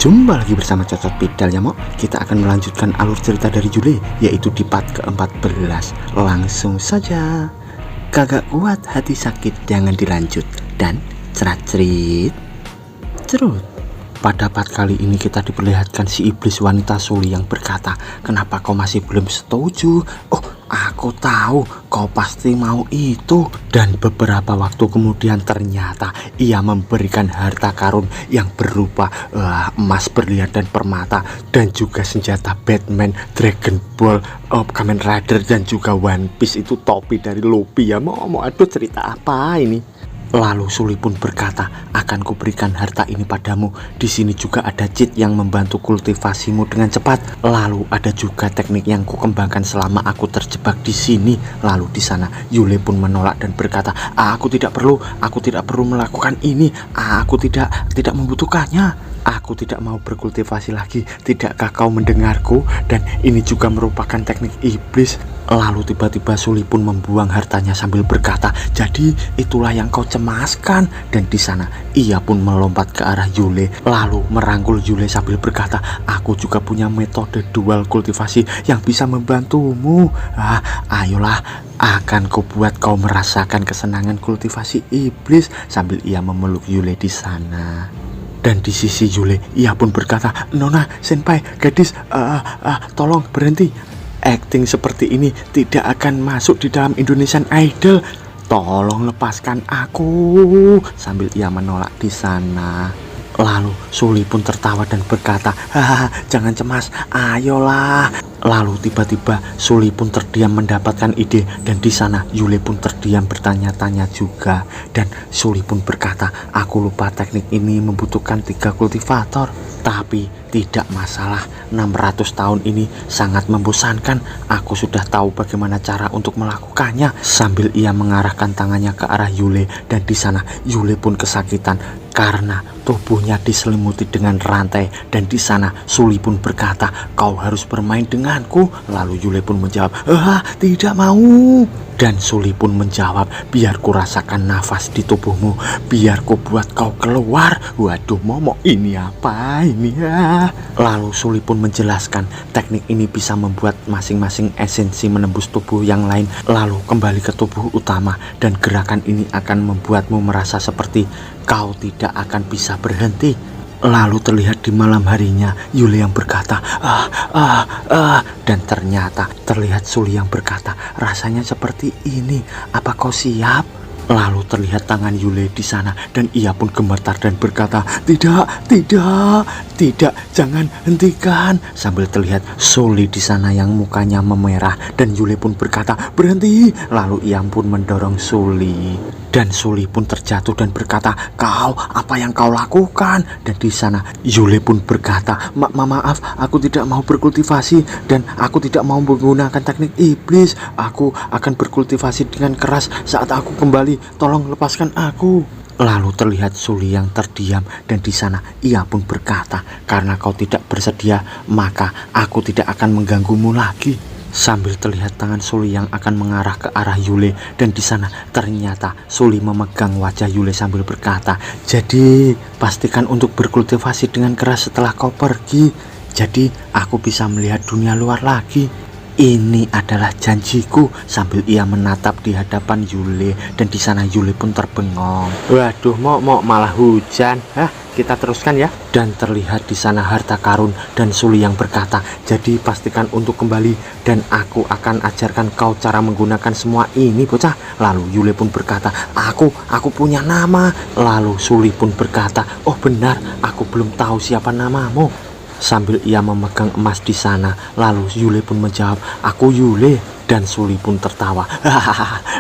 Jumpa lagi bersama Cocot Pidal ya Mo. Kita akan melanjutkan alur cerita dari Yule, yaitu di part ke-14. Langsung saja. Kagak kuat hati sakit jangan dilanjut. Dan cerat-cerit cerut. Pada part kali ini kita diperlihatkan si iblis wanita Suli yang berkata, "Kenapa kau masih belum setuju? Oh, aku tahu kau pasti mau itu." Dan beberapa waktu kemudian ternyata ia memberikan harta karun yang berupa emas, berlian dan permata, dan juga senjata Batman, Dragon Ball, Kamen Rider, dan juga One Piece, itu topi dari Luffy ya. Mau aduh, cerita apa ini? Lalu Suli pun berkata, "Akan kuberikan harta ini padamu. Di sini juga ada cheat yang membantu kultivasimu dengan cepat. Lalu ada juga teknik yang kukembangkan selama aku terjebak di sini." Lalu di sana Yule pun menolak dan berkata, aku tidak perlu melakukan ini. Aku tidak membutuhkannya. Aku tidak mau berkultivasi lagi. Tidakkah kau mendengarku? Dan ini juga merupakan teknik iblis. Lalu tiba-tiba Suli pun membuang hartanya sambil berkata, "Jadi itulah yang kau cemaskan." Dan di sana ia pun melompat ke arah Yule, lalu merangkul Yule sambil berkata, "Aku juga punya metode dual kultivasi yang bisa membantumu. Ayolah, akan kubuat kau merasakan kesenangan kultivasi iblis." Sambil ia memeluk Yule di sana. Dan di sisi Yule, ia pun berkata, "Nona, senpai, gadis, tolong berhenti. Acting seperti ini tidak akan masuk di dalam Indonesian Idol. Tolong lepaskan aku." Sambil ia menolak di sana. Lalu Suli pun tertawa dan berkata, "Jangan cemas, ayolah." Lalu tiba-tiba Suli pun terdiam mendapatkan ide, dan di sana Yule pun terdiam bertanya-tanya juga. Dan Suli pun berkata, "Aku lupa teknik ini membutuhkan 3 kultivator. Tapi tidak masalah, 600 tahun ini sangat membosankan. Aku sudah tahu bagaimana cara untuk melakukannya." Sambil ia mengarahkan tangannya ke arah Yule, dan di sana Yule pun kesakitan karena tubuhnya diselimuti dengan rantai. Dan di sana Suli pun berkata, "Kau harus bermain denganku." Lalu Yule pun menjawab, "Tidak mau." Dan Suli pun menjawab, "Biar ku rasakan nafas di tubuhmu, biar ku buat kau keluar." Waduh, momok ini apa ini ya? Lalu Suli pun menjelaskan, teknik ini bisa membuat masing-masing esensi menembus tubuh yang lain, lalu kembali ke tubuh utama. Dan gerakan ini akan membuatmu merasa seperti kau tidak akan bisa berhenti. Lalu terlihat di malam harinya Yule yang berkata, dan ternyata terlihat Suli yang berkata, "Rasanya seperti ini, apa kau siap?" Lalu terlihat tangan Yule di sana, dan ia pun gemetar dan berkata, Tidak, jangan hentikan." Sambil terlihat Suli di sana yang mukanya memerah, dan Yule pun berkata, "Berhenti." Lalu ia pun mendorong Suli, dan Suli pun terjatuh dan berkata, Apa yang kau lakukan?" Dan di sana Yule pun berkata, Maaf, aku tidak mau berkultivasi, dan aku tidak mau menggunakan teknik iblis. Aku akan berkultivasi dengan keras saat aku kembali. Tolong lepaskan aku." Lalu terlihat Suli yang terdiam, dan di sana ia pun berkata, "Karena kau tidak bersedia, maka aku tidak akan mengganggumu lagi." Sambil terlihat tangan Suli yang akan mengarah ke arah Yule, dan di sana ternyata Suli memegang wajah Yule sambil berkata, "Jadi pastikan untuk berkultivasi dengan keras setelah kau pergi. Jadi aku bisa melihat dunia luar lagi. Ini adalah janjiku." Sambil ia menatap di hadapan Yule, dan di sana Yule pun terbengong. Waduh, mau malah hujan. Kita teruskan ya. Dan terlihat di sana harta karun, dan Suli yang berkata, "Jadi pastikan untuk kembali, dan aku akan ajarkan kau cara menggunakan semua ini, bocah." Lalu Yule pun berkata, Aku punya nama." Lalu Suli pun berkata, "Oh benar, aku belum tahu siapa namamu." Sambil ia memegang emas di sana, lalu Yule pun menjawab, "Aku Yule." Dan Suli pun tertawa,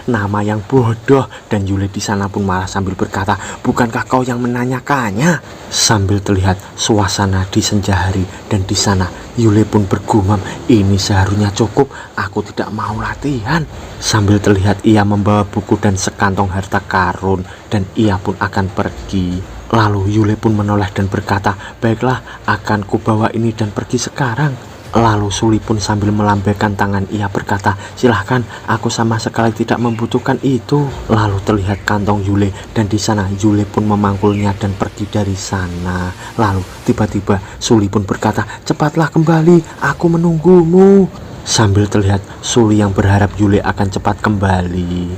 "Nama yang bodoh." Dan Yule di sana pun marah sambil berkata, "Bukankah kau yang menanyakannya?" Sambil terlihat suasana di senja hari, dan di sana Yule pun bergumam, "Ini seharusnya cukup, aku tidak mau latihan." Sambil terlihat ia membawa buku dan sekantong harta karun, dan ia pun akan pergi. Lalu Yule pun menoleh dan berkata, "Baiklah, akan kubawa ini dan pergi sekarang." Lalu Suli pun sambil melambaikan tangan ia berkata, silahkan, aku sama sekali tidak membutuhkan itu. Lalu terlihat kantong Yule dan di sana Yule pun memangkulnya dan pergi dari sana. Lalu tiba-tiba Suli pun berkata, cepatlah kembali, aku menunggumu. Sambil terlihat Suli yang berharap Yule akan cepat kembali.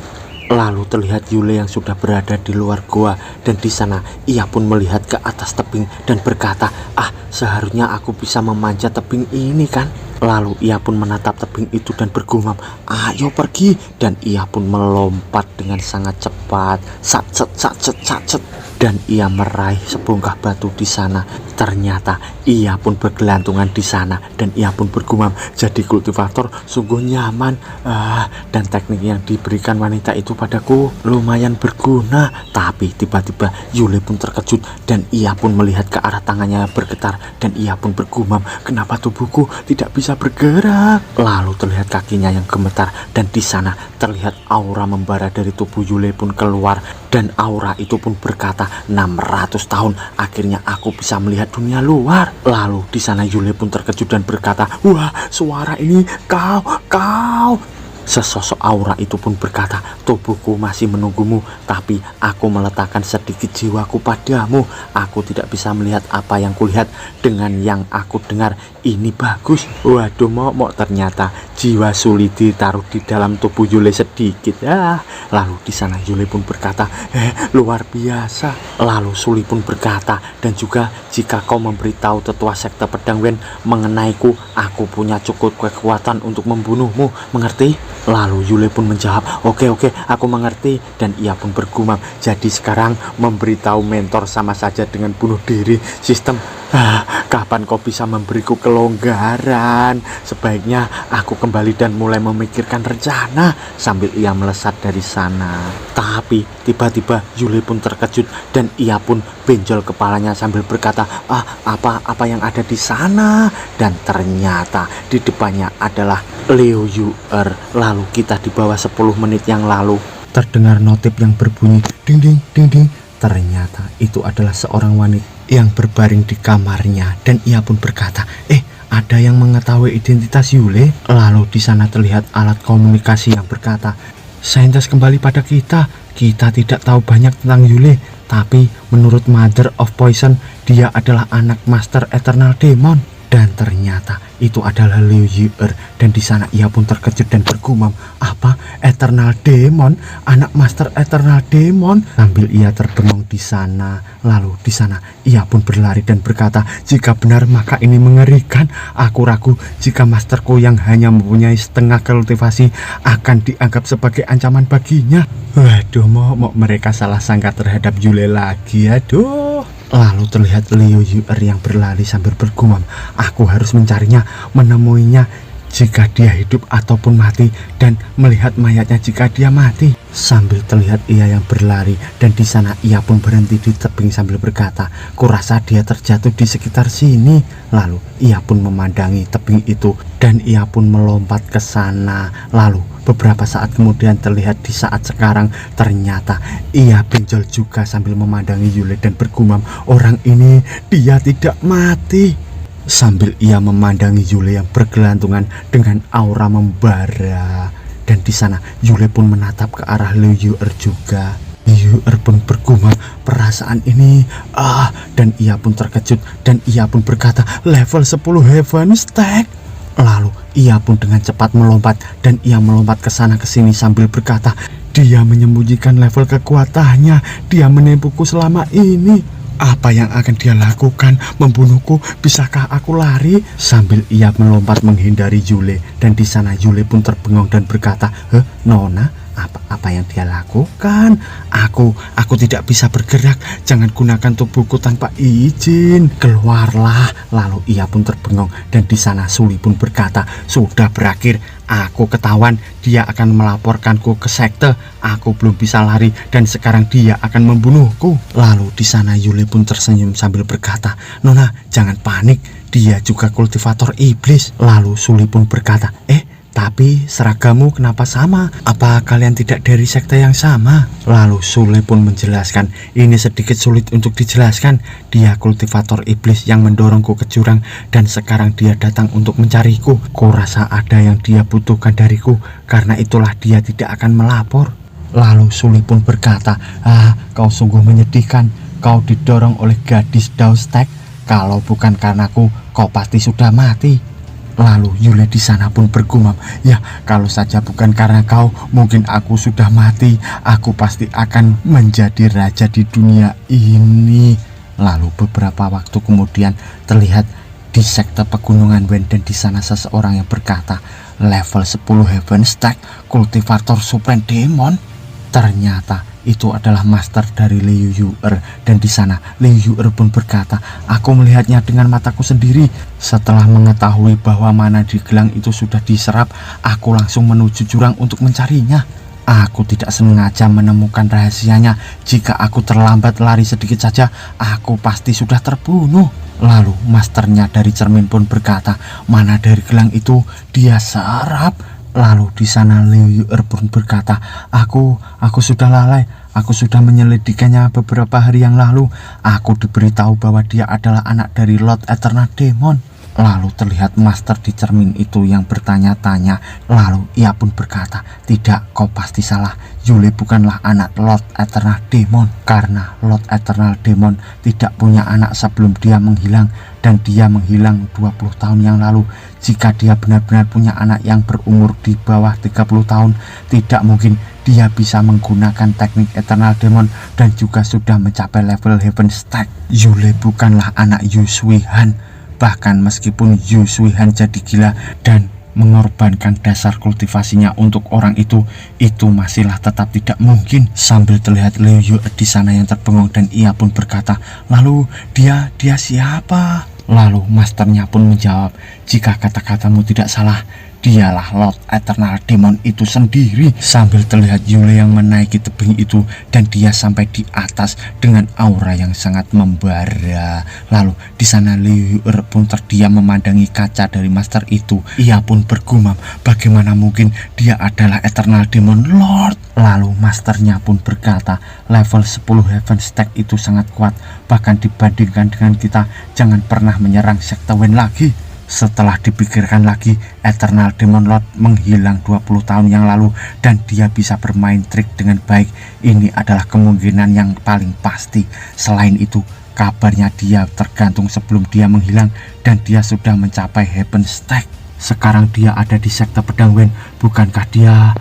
Lalu terlihat Yule yang sudah berada di luar goa dan di sana ia pun melihat ke atas tebing dan berkata, ah, seharusnya aku bisa memanjat tebing ini kan. Lalu ia pun menatap tebing itu dan bergumam, ayo pergi, dan ia pun melompat dengan sangat cepat, sat set sat set sat set, dan ia meraih sebongkah batu di sana. Ternyata ia pun bergelantungan di sana dan ia pun bergumam, jadi kultivator sungguh nyaman, dan teknik yang diberikan wanita itu padaku lumayan berguna. Tapi tiba-tiba Yule pun terkejut dan ia pun melihat ke arah tangannya bergetar dan ia pun bergumam, kenapa tubuhku tidak bisa bergerak. Lalu terlihat kakinya yang gemetar dan di sana terlihat aura membara dari tubuh Yule pun keluar dan aura itu pun berkata, 600 tahun akhirnya aku bisa melihat dunia luar. Lalu di sana Yule pun terkejut dan berkata, wah, suara ini kau. Sesosok aura itu pun berkata, tubuhku masih menunggumu, tapi aku meletakkan sedikit jiwaku padamu. Aku tidak bisa melihat apa yang kulihat dengan yang aku dengar. Ini bagus. Waduh, mau ternyata jiwa Suli ditaruh di dalam tubuh Yule sedikit. Lalu di sana Yule pun berkata, luar biasa. Lalu Suli pun berkata, dan juga jika kau memberitahu tetua sekte Pedang Wen mengenaiku, aku punya cukup kekuatan untuk membunuhmu, mengerti? Lalu Yule pun menjawab, oke, aku mengerti. Dan ia pun bergumam, jadi sekarang memberitahu mentor sama saja dengan bunuh diri. Sistem, kapan kau bisa memberiku kelonggaran? Sebaiknya aku kembali dan mulai memikirkan rencana. Sambil ia melesat dari sana. Tapi tiba-tiba Yule pun terkejut dan ia pun benjol kepalanya sambil berkata, apa yang ada di sana? Dan ternyata di depannya adalah Liu Yu'er. Lalu kita di bawah 10 menit yang lalu terdengar notif yang berbunyi ding ding ding ding. Ternyata itu adalah seorang wanita yang berbaring di kamarnya dan ia pun berkata, ada yang mengetahui identitas Yule. Lalu di sana terlihat alat komunikasi yang berkata, saintis kembali pada kita tidak tahu banyak tentang Yule, tapi menurut Mother of Poison dia adalah anak Master Eternal Demon. Dan ternyata itu adalah Liu Yu'er dan di sana ia pun terkejut dan bergumam, apa, Eternal Demon, anak Master Eternal Demon? Sambil ia terbengong di sana. Lalu di sana ia pun berlari dan berkata, jika benar maka ini mengerikan. Aku ragu jika masterku yang hanya mempunyai setengah kultivasi akan dianggap sebagai ancaman baginya. Waduh, mau mereka salah sangka terhadap Yule lagi, aduh. Lalu terlihat Liu Yu'er yang berlari sambil bergumam, aku harus mencarinya, menemuinya jika dia hidup ataupun mati, dan melihat mayatnya jika dia mati. Sambil terlihat ia yang berlari dan di sana ia pun berhenti di tebing sambil berkata, kurasa dia terjatuh di sekitar sini. Lalu ia pun memandangi tebing itu dan ia pun melompat ke sana. Lalu beberapa saat kemudian terlihat di saat sekarang ternyata ia benjol juga sambil memandangi Yule dan bergumam, orang ini dia tidak mati. Sambil ia memandangi Yule yang bergelantungan dengan aura membara. Dan di sana Yule pun menatap ke arah Liu Yu'er juga. Yu'er pun bergumam, perasaan ini, dan ia pun terkejut dan ia pun berkata, level 10 Heaven Stack. Lalu ia pun dengan cepat melompat dan ia melompat ke sana ke sini sambil berkata, dia menyembunyikan level kekuatannya, dia menipuku selama ini. Apa yang akan dia lakukan? Membunuhku? Bisakah aku lari? Sambil ia melompat menghindari Yule dan di sana Yule pun terbengong dan berkata, Nona, apa yang dia lakukan? Aku tidak bisa bergerak. Jangan gunakan tubuhku tanpa izin. Keluarlah. Lalu ia pun terbengong dan di sana Suli pun berkata, sudah berakhir. Aku ketahuan, dia akan melaporkanku ke sekte. Aku belum bisa lari dan sekarang dia akan membunuhku. Lalu di sana Yule pun tersenyum sambil berkata, Nona, jangan panik. Dia juga kultivator iblis. Lalu Suli pun berkata, Tapi seragamu kenapa sama? Apa kalian tidak dari sekte yang sama? Lalu Sule pun menjelaskan, ini sedikit sulit untuk dijelaskan. Dia kultivator iblis yang mendorongku ke jurang dan sekarang dia datang untuk mencariku. Kurasa ada yang dia butuhkan dariku, karena itulah dia tidak akan melapor. Lalu Sule pun berkata, kau sungguh menyedihkan. Kau didorong oleh gadis Daustek. Kalau bukan karenaku, kau pasti sudah mati. Lalu Yule di sana pun bergumam, ya kalau saja bukan karena kau, mungkin aku sudah mati. Aku pasti akan menjadi raja di dunia ini. Lalu beberapa waktu kemudian terlihat di sekte pegunungan Wen, dan di sana seseorang yang berkata, level 10 Heaven Stack, kultivator Supreme Demon. Ternyata itu adalah master dari Liu Yu'er, dan di sana Liu Yu'er pun berkata, aku melihatnya dengan mataku sendiri. Setelah mengetahui bahwa mana di gelang itu sudah diserap, aku langsung menuju jurang untuk mencarinya. Aku tidak sengaja menemukan rahasianya. Jika aku terlambat lari sedikit saja, aku pasti sudah terbunuh. Lalu masternya dari cermin pun berkata, mana dari gelang itu dia serap. Lalu di sana Liu Yu'er pun berkata, aku sudah lalai. Aku sudah menyelidikannya beberapa hari yang lalu. Aku diberitahu bahwa dia adalah anak dari Lord Eternal Demon. Lalu terlihat master di cermin itu yang bertanya-tanya. Lalu ia pun berkata, tidak, kau pasti salah. Yule bukanlah anak Lord Eternal Demon, karena Lord Eternal Demon tidak punya anak sebelum dia menghilang, dan dia menghilang 20 tahun yang lalu. Jika dia benar-benar punya anak yang berumur di bawah 30 tahun, tidak mungkin dia bisa menggunakan teknik Eternal Demon dan juga sudah mencapai level Heaven Stack. Yule bukanlah anak Yu Suihan. Bahkan meskipun Yu Suihan jadi gila dan mengorbankan dasar kultivasinya untuk orang itu masihlah tetap tidak mungkin. Sambil terlihat Liu Yu'er di sana yang terbengung, dan ia pun berkata, lalu dia siapa? Lalu masternya pun menjawab, jika kata-katamu tidak salah, dialah Lord Eternal Demon itu sendiri. Sambil terlihat Yule yang menaiki tebing itu, dan dia sampai di atas dengan aura yang sangat membara. Lalu di sana Liu Yu'er pun terdiam memandangi kaca dari master itu. Ia pun bergumam, bagaimana mungkin dia adalah Eternal Demon Lord? Lalu masternya pun berkata, level 10 Heaven Stack itu sangat kuat. Bahkan dibandingkan dengan kita, jangan pernah menyerang sekte Wen lagi. Setelah dipikirkan lagi, Eternal Demon Lord menghilang 20 tahun yang lalu, dan dia bisa bermain trik dengan baik. Ini adalah kemungkinan yang paling pasti. Selain itu, kabarnya dia tergantung sebelum dia menghilang, dan dia sudah mencapai Heaven Stack. Sekarang dia ada di sekte pedang Wen. Bukankah dia...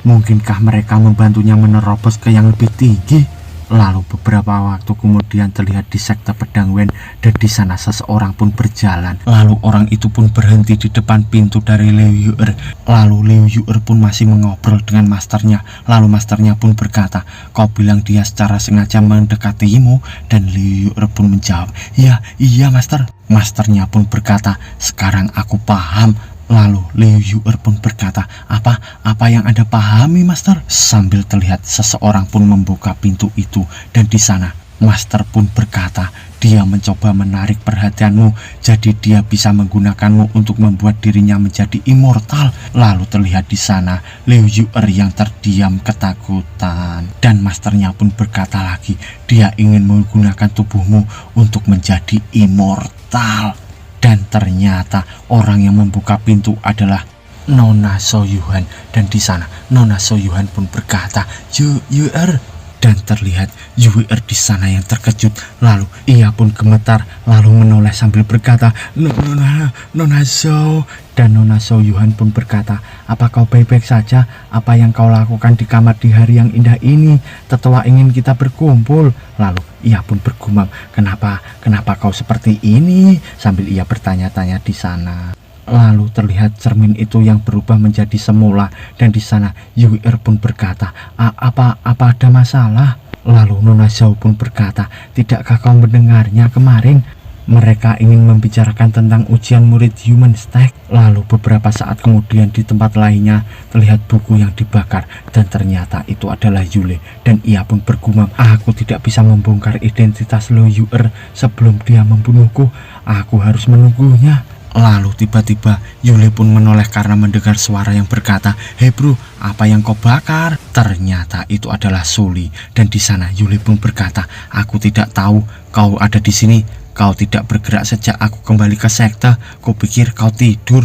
mungkinkah mereka membantunya menerobos ke yang lebih tinggi? Lalu beberapa waktu kemudian terlihat di sekte pedang Wen, dan di sana seseorang pun berjalan. Lalu orang itu pun berhenti di depan pintu dari Liu Yu'er. Lalu Liu Yu'er pun masih mengobrol dengan masternya. Lalu masternya pun berkata, kau bilang dia secara sengaja mendekatimu? Dan Liu Yu'er pun menjawab, iya master. Masternya pun berkata, sekarang aku paham. Lalu Liu Yu'er pun berkata, apa yang Anda pahami, master? Sambil terlihat seseorang pun membuka pintu itu, dan di sana master pun berkata, dia mencoba menarik perhatianmu, jadi dia bisa menggunakanmu untuk membuat dirinya menjadi immortal. Lalu terlihat di sana Liu Yu'er yang terdiam ketakutan, dan masternya pun berkata lagi, dia ingin menggunakan tubuhmu untuk menjadi immortal. Dan ternyata orang yang membuka pintu adalah Nona Soyuhan, dan di sana Nona Soyuhan pun berkata, Yu'er. Dan terlihat Yu'er di sana yang terkejut. Lalu ia pun gemetar, lalu menoleh sambil berkata, Nona Zhou. Dan Nona Soyuhan pun berkata, apa kau baik-baik saja? Apa yang kau lakukan di kamar di hari yang indah ini? Tetua ingin kita berkumpul. Lalu ia pun bergumam, kenapa kau seperti ini? Sambil ia bertanya-tanya di sana. Lalu terlihat cermin itu yang berubah menjadi semula, dan di sana Yu'er pun berkata, apa ada masalah? Lalu Nona Zhou pun berkata, tidakkah kau mendengarnya kemarin? Mereka ingin membicarakan tentang ujian murid Human Stack. Lalu beberapa saat kemudian di tempat lainnya terlihat buku yang dibakar, dan ternyata itu adalah Yule. Dan ia pun bergumam, aku tidak bisa membongkar identitas Liu Yu'er sebelum dia membunuhku. Aku harus menunggunya. Lalu tiba-tiba Yule pun menoleh karena mendengar suara yang berkata, "Hei bro, apa yang kau bakar?" Ternyata itu adalah Sully. Dan di sana Yule pun berkata, "Aku tidak tahu kau ada di sini. Kau tidak bergerak sejak aku kembali ke sekte. Kupikir kau tidur.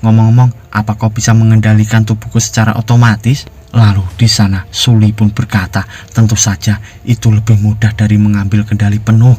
Ngomong-ngomong, apa kau bisa mengendalikan tubuhku secara otomatis?" Lalu di sana Sully pun berkata, "Tentu saja itu lebih mudah dari mengambil kendali penuh."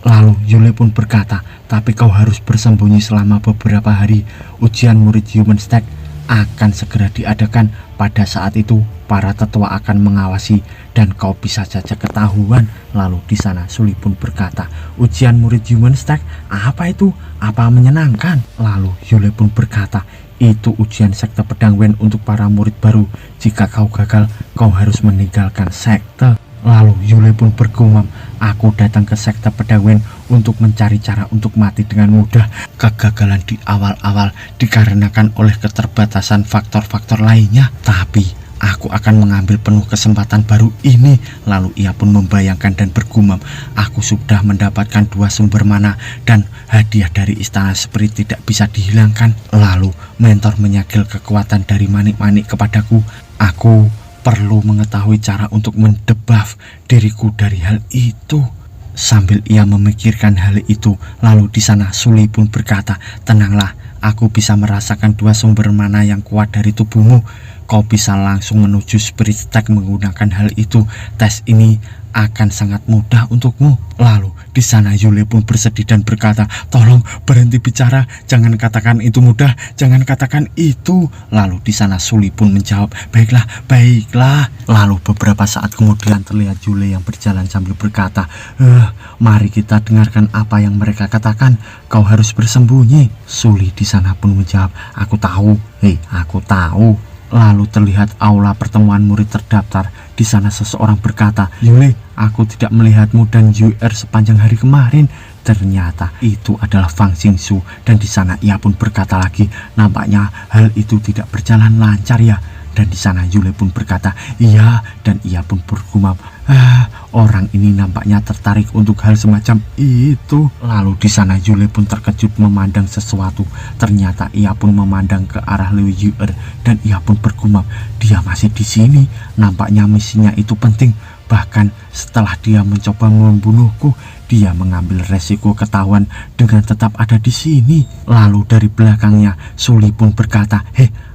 Lalu Yule pun berkata, "Tapi kau harus bersembunyi selama beberapa hari. Ujian murid Human Stack akan segera diadakan. Pada saat itu para tetua akan mengawasi dan kau bisa saja ketahuan." Lalu di sana Sully pun berkata, "Ujian murid Human Stack? Apa itu? Apa menyenangkan?" Lalu Yule pun berkata, "Itu ujian sekte pedang Wen untuk para murid baru. Jika kau gagal, kau harus meninggalkan sekte." Lalu Yule pun bergumam, "Aku datang ke sekte pedang Wen untuk mencari cara untuk mati dengan mudah. Kegagalan di awal-awal dikarenakan oleh keterbatasan faktor-faktor lainnya. Tapi aku akan mengambil penuh kesempatan baru ini." Lalu ia pun membayangkan dan bergumam, "Aku sudah mendapatkan 2 sumber mana dan hadiah dari istana spirit tidak bisa dihilangkan. Lalu mentor menyagil kekuatan dari manik-manik kepadaku. Aku perlu mengetahui cara untuk mendebuff diriku dari hal itu." Sambil ia memikirkan hal itu, lalu di sana Sully pun berkata, "Tenanglah, aku bisa merasakan 2 sumber mana yang kuat dari tubuhmu. Kau bisa langsung menuju spirit stack menggunakan hal itu. Tes ini akan sangat mudah untukmu." Lalu di sana Yule pun bersedih dan berkata, "Tolong berhenti bicara, jangan katakan itu mudah, jangan katakan itu." Lalu di sana Sully pun menjawab, "Baiklah, baiklah." Lalu beberapa saat kemudian terlihat Yule yang berjalan sambil berkata, "Mari kita dengarkan apa yang mereka katakan. Kau harus bersembunyi." Sully di sana pun menjawab, "Aku tahu, aku tahu." Lalu terlihat aula pertemuan murid terdaftar. Di sana seseorang berkata, "Yule, aku tidak melihatmu dan UR sepanjang hari kemarin." Ternyata itu adalah Fang Xingsu. Dan di sana ia pun berkata lagi, "Nampaknya hal itu tidak berjalan lancar ya." Dan di sana Yule pun berkata, "Iya." Dan ia pun bergumam, "Orang ini nampaknya tertarik untuk hal semacam itu." Lalu di sana Yule pun terkejut memandang sesuatu. Ternyata ia pun memandang ke arah Liu Yuer dan ia pun bergumam, "Dia masih di sini. Nampaknya misinya itu penting. Bahkan setelah dia mencoba membunuhku, dia mengambil resiko ketahuan dengan tetap ada di sini." Lalu dari belakangnya Sully pun berkata,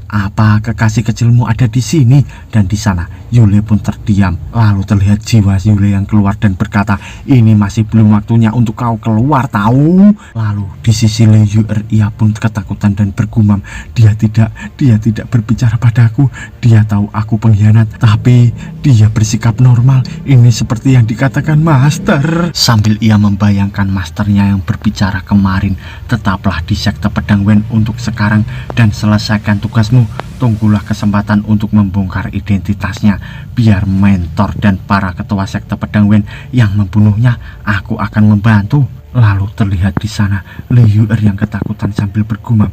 "Apa kekasih kecilmu ada di sini?" Dan di sana Yule pun terdiam. Lalu terlihat jiwa Yule yang keluar dan berkata, "Ini masih belum waktunya untuk kau keluar, tahu?" Lalu di sisi Liu Yuer ia pun ketakutan dan bergumam, Dia tidak berbicara padaku. Dia tahu aku pengkhianat, tapi dia bersikap normal. Ini seperti yang dikatakan Master." Sambil ia membayangkan masternya yang berbicara kemarin, "Tetaplah di sekte pedang Wen untuk sekarang dan selesaikan tugasmu. Tunggulah kesempatan untuk membongkar identitasnya. Biar mentor dan para ketua sekte pedang Wen yang membunuhnya, aku akan membantu." Lalu terlihat di sana Liu Yuer yang ketakutan sambil bergumam,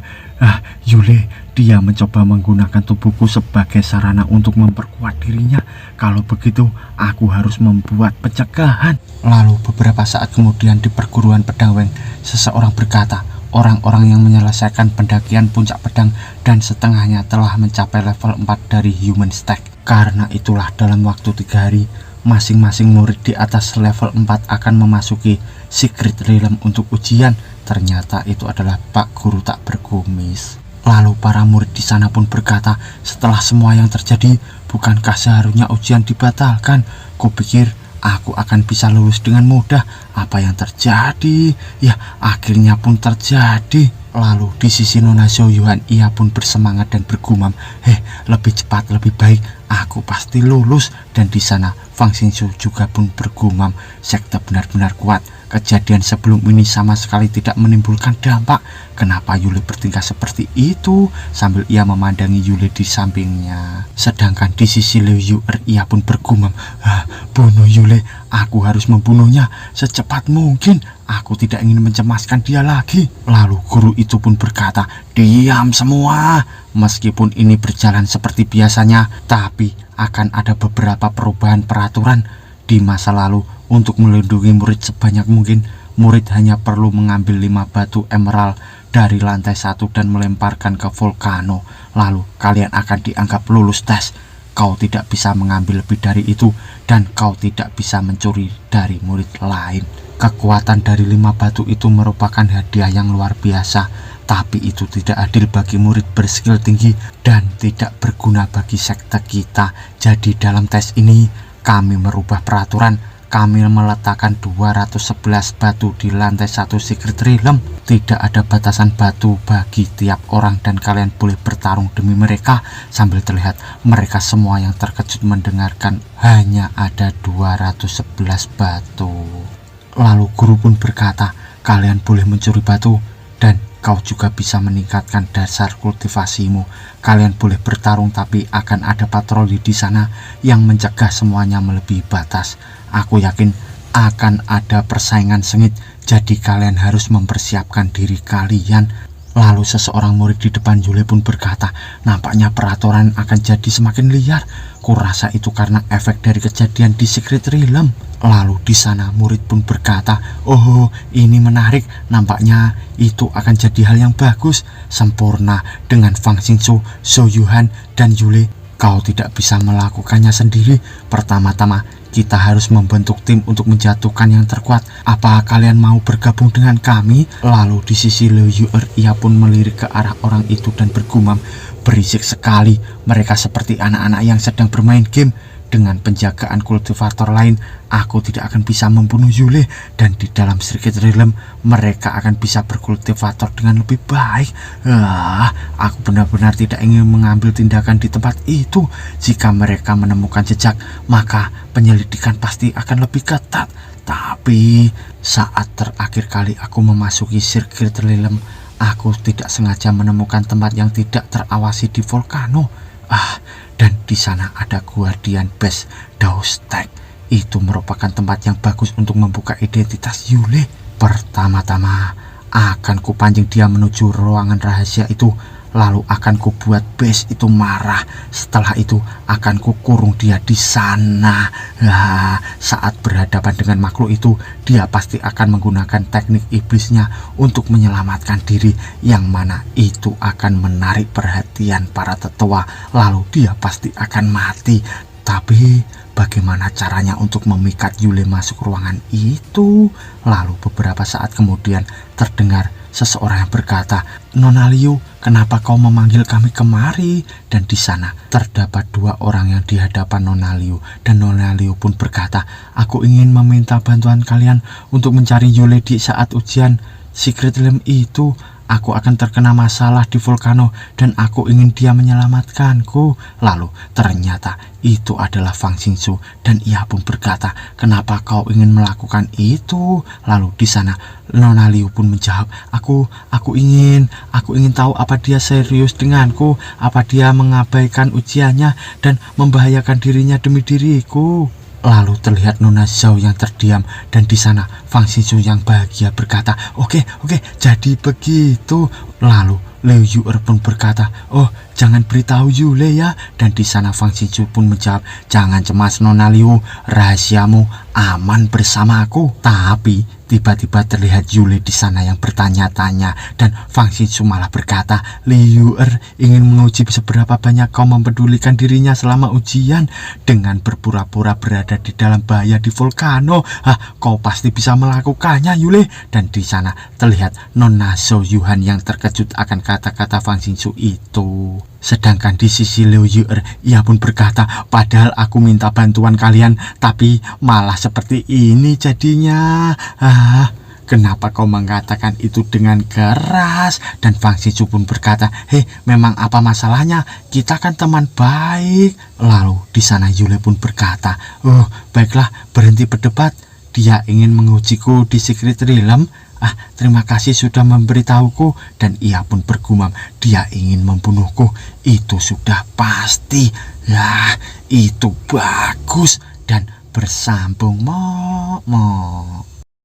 Yule, dia mencoba menggunakan tubuhku sebagai sarana untuk memperkuat dirinya. Kalau begitu, aku harus membuat pencegahan." Lalu beberapa saat kemudian di perguruan pedang Wen, seseorang berkata, "Orang-orang yang menyelesaikan pendakian puncak pedang dan setengahnya telah mencapai level 4 dari Human Stack. Karena itulah dalam waktu 3 hari, masing-masing murid di atas level 4 akan memasuki Secret Realm untuk ujian." Ternyata itu adalah Pak Guru tak berkumis. Lalu para murid di sana pun berkata, "Setelah semua yang terjadi, bukankah seharusnya ujian dibatalkan? Kupikir aku akan bisa lulus dengan mudah. Apa yang terjadi? Ya, akhirnya pun terjadi." Lalu di sisi Nona Zhou Yuan ia pun bersemangat dan bergumam, lebih cepat lebih baik, aku pasti lulus." Dan di sana Fang Xingsu juga pun bergumam, "Sekte benar-benar kuat. Kejadian sebelum ini sama sekali tidak menimbulkan dampak. Kenapa Yule bertingkah seperti itu?" Sambil ia memandangi Yule di sampingnya. Sedangkan di sisi Liu Yuer ia pun bergumam, "Bunuh Yule, aku harus membunuhnya secepat mungkin. Aku tidak ingin mencemaskan dia lagi." Lalu guru itu pun berkata, "Diam semua. Meskipun ini berjalan seperti biasanya, tapi akan ada beberapa perubahan peraturan. Di masa lalu, untuk melindungi murid sebanyak mungkin, murid hanya perlu mengambil 5 batu emerald dari lantai 1 dan melemparkan ke volcano. Lalu kalian akan dianggap lulus tes. Kau tidak bisa mengambil lebih dari itu, dan kau tidak bisa mencuri dari murid lain. Kekuatan dari 5 batu itu merupakan hadiah yang luar biasa, tapi itu tidak adil bagi murid berskill tinggi dan tidak berguna bagi sekte kita. Jadi dalam tes ini kami merubah peraturan. Kami meletakkan 211 batu di lantai 1 Secret Realm. Tidak ada batasan batu bagi tiap orang dan kalian boleh bertarung demi mereka. Sambil terlihat mereka semua yang terkejut mendengarkan hanya ada 211 batu. Lalu guru pun berkata, kalian boleh mencuri batu dan kau juga bisa meningkatkan dasar kultivasimu. Kalian boleh bertarung, tapi akan ada patroli di sana yang mencegah semuanya melebihi batas. Aku yakin akan ada persaingan sengit, jadi kalian harus mempersiapkan diri kalian. Lalu seseorang murid di depan Yule pun berkata, nampaknya peraturan akan jadi semakin liar. Kurasa itu karena efek dari kejadian di Secret Realm. Lalu di sana murid pun berkata, oh ini menarik, nampaknya itu akan jadi hal yang bagus. Sempurna dengan Fang Xingsu, Zhou Yuhan, dan Yule. Kau tidak bisa melakukannya sendiri. Pertama-tama kita harus membentuk tim untuk menjatuhkan yang terkuat. Apa kalian mau bergabung dengan kami? Lalu di sisi Liu Yu'er, ia pun melirik ke arah orang itu dan bergumam, berisik sekali. Mereka seperti anak-anak yang sedang bermain game. Dengan penjagaan kultivator lain, aku tidak akan bisa membunuh Yule, dan di dalam Secret Realm mereka akan bisa berkultivator dengan lebih baik. Aku benar-benar tidak ingin mengambil tindakan di tempat itu. Jika mereka menemukan jejak, maka penyelidikan pasti akan lebih ketat. Tapi saat terakhir kali aku memasuki Secret Realm, aku tidak sengaja menemukan tempat yang tidak terawasi di volcano. Dan di sana ada Guardian Base Daustek. Itu merupakan tempat yang bagus untuk membuka identitas Yule. Pertama-tama akan kupancing dia menuju ruangan rahasia itu. Lalu akan kubuat base itu marah. Setelah itu akan kukurung dia di sana. Saat berhadapan dengan makhluk itu, dia pasti akan menggunakan teknik iblisnya untuk menyelamatkan diri, yang mana itu akan menarik perhatian para tetua. Lalu dia pasti akan mati. Tapi bagaimana caranya untuk memikat Yule masuk ruangan itu? Lalu beberapa saat kemudian terdengar seseorang yang berkata, Nona Liu, kenapa kau memanggil kami kemari? Dan di sana terdapat 2 orang yang di hadapan Nona Liu. Dan Nona Liu pun berkata, aku ingin meminta bantuan kalian untuk mencari Yule di saat ujian Secret Realm itu. Aku akan terkena masalah di volcano dan aku ingin dia menyelamatkanku. Lalu ternyata itu adalah Fang Xingsu dan ia pun berkata, kenapa kau ingin melakukan itu? Lalu di sana Nona Liu pun menjawab, aku ingin tahu apa dia serius denganku, apa dia mengabaikan ujiannya dan membahayakan dirinya demi diriku. Lalu terlihat Nona Zhao yang terdiam, dan di sana Fang Xingsu yang bahagia berkata, Oke, jadi begitu. Lalu Liu Yu'er pun berkata, oh jangan beritahu Yule ya. Dan di sana Fang Xingsu pun menjawab, jangan cemas Nona Liu, rahasiamu aman bersamaku. Tapi tiba-tiba terlihat Yule di sana yang bertanya-tanya, dan Fang Xingsu malah berkata, Liu Yu'er ingin menguji seberapa banyak kau mempedulikan dirinya selama ujian. Dengan berpura-pura berada di dalam bahaya di volcano, kau pasti bisa melakukannya Yule. Dan di sana terlihat Nona Zhou Yuhan yang terkejut akan kata-kata Fang Xingsu itu. Sedangkan di sisi Liu Yu'er, ia pun berkata, padahal aku minta bantuan kalian, tapi malah seperti ini jadinya. Kenapa kau mengatakan itu dengan keras? Dan Fang Xingsu pun berkata, memang apa masalahnya? Kita kan teman baik. Lalu di sana Yule pun berkata, baiklah, berhenti berdebat. Dia ingin mengujiku di Secret Realm. Terima kasih sudah memberitahuku. Dan ia pun bergumam, dia ingin membunuhku. Itu sudah pasti. Itu bagus. Dan bersambung.